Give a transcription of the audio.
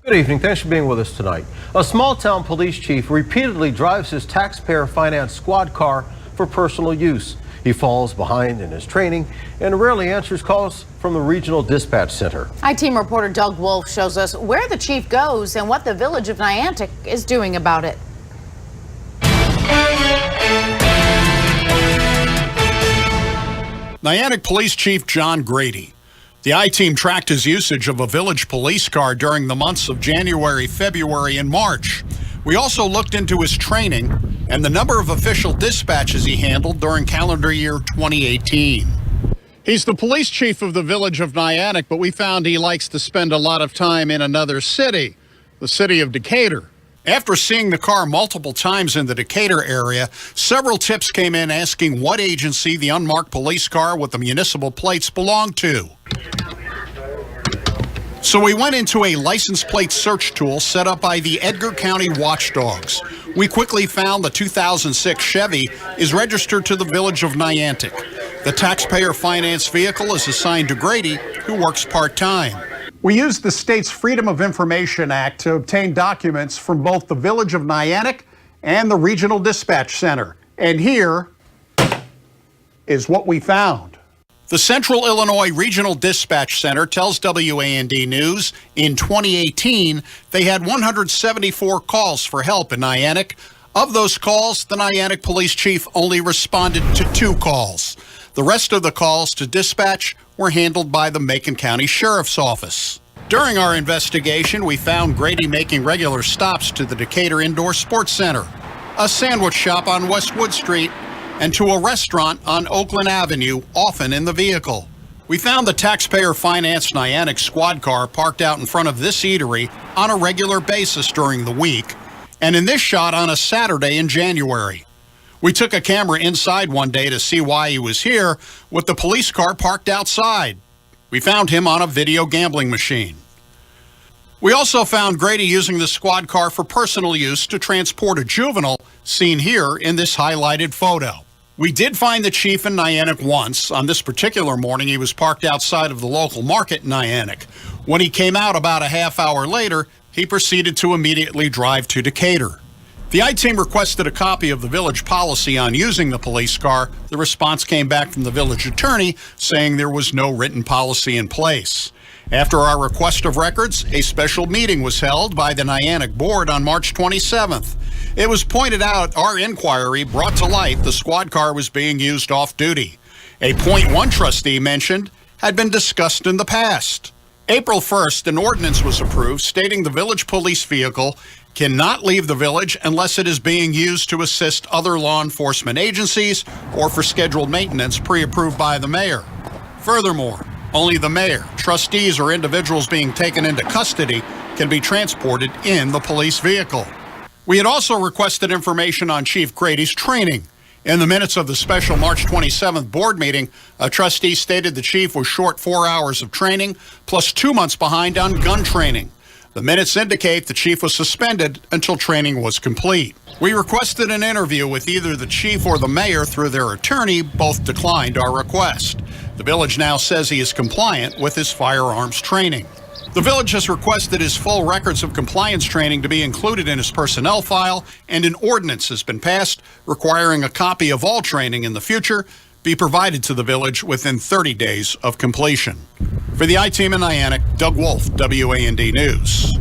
Good evening. Thanks for being with us tonight. A small-town police chief repeatedly drives his taxpayer-financed squad car for personal use. He falls behind in his training and rarely answers calls from the regional dispatch center. I-Team reporter Doug Wolf shows us where the chief goes and what the village of Niantic is doing about it. Niantic Police Chief John Grady. The I-Team tracked his usage of a village police car during the months of January, February, and March. We also looked into his training and the number of official dispatches he handled during calendar year 2018. He's the police chief of the village of Niantic, but we found he likes to spend a lot of time in another city, the city of Decatur. After seeing the car multiple times in the Decatur area, several tips came in asking what agency the unmarked police car with the municipal plates belonged to. So we went into a license plate search tool set up by the Edgar County Watchdogs. We quickly found the 2006 Chevy is registered to the village of Niantic. The taxpayer finance vehicle is assigned to Grady, who works part-time. We used the state's Freedom of Information Act to obtain documents from both the village of Niantic and the Regional Dispatch Center. And here is what we found. The Central Illinois Regional Dispatch Center tells WAND News in 2018 they had 174 calls for help in Niantic. Of those calls, the Niantic police chief only responded to 2 calls. The rest of the calls to dispatch were handled by the Macon County Sheriff's Office. During our investigation, we found Grady making regular stops to the Decatur Indoor Sports Center, a sandwich shop on Westwood Street, and to a restaurant on Oakland Avenue, often in the vehicle. We found the taxpayer-financed Niantic squad car parked out in front of this eatery on a regular basis during the week, and in this shot on a Saturday in January. We took a camera inside one day to see why he was here, with the police car parked outside. We found him on a video gambling machine. We also found Grady using the squad car for personal use to transport a juvenile, seen here in this highlighted photo. We did find the chief in Niantic once. On this particular morning, he was parked outside of the local market in Niantic. When he came out about a half hour later, he proceeded to immediately drive to Decatur. The I-Team requested a copy of the village policy on using the police car. The response came back from the village attorney saying there was no written policy in place. After our request of records, a special meeting was held by the Niantic board on March 27th. It was pointed out our inquiry brought to light the squad car was being used off-duty. A .1 trustee mentioned had been discussed in the past. April 1st, an ordinance was approved stating the village police vehicle cannot leave the village unless it is being used to assist other law enforcement agencies or for scheduled maintenance pre-approved by the mayor. Furthermore, only the mayor, trustees, or individuals being taken into custody can be transported in the police vehicle. We had also requested information on Chief Grady's training. In the minutes of the special March 27th board meeting, a trustee stated the chief was short 4 hours of training, plus 2 months behind on gun training. The minutes indicate the chief was suspended until training was complete. We requested an interview with either the chief or the mayor through their attorney. Both declined our request. The village now says he is compliant with his firearms training. The village has requested his full records of compliance training to be included in his personnel file, and an ordinance has been passed requiring a copy of all training in the future be provided to the village within 30 days of completion. For the I-Team in Niantic, Doug Wolf, WAND News.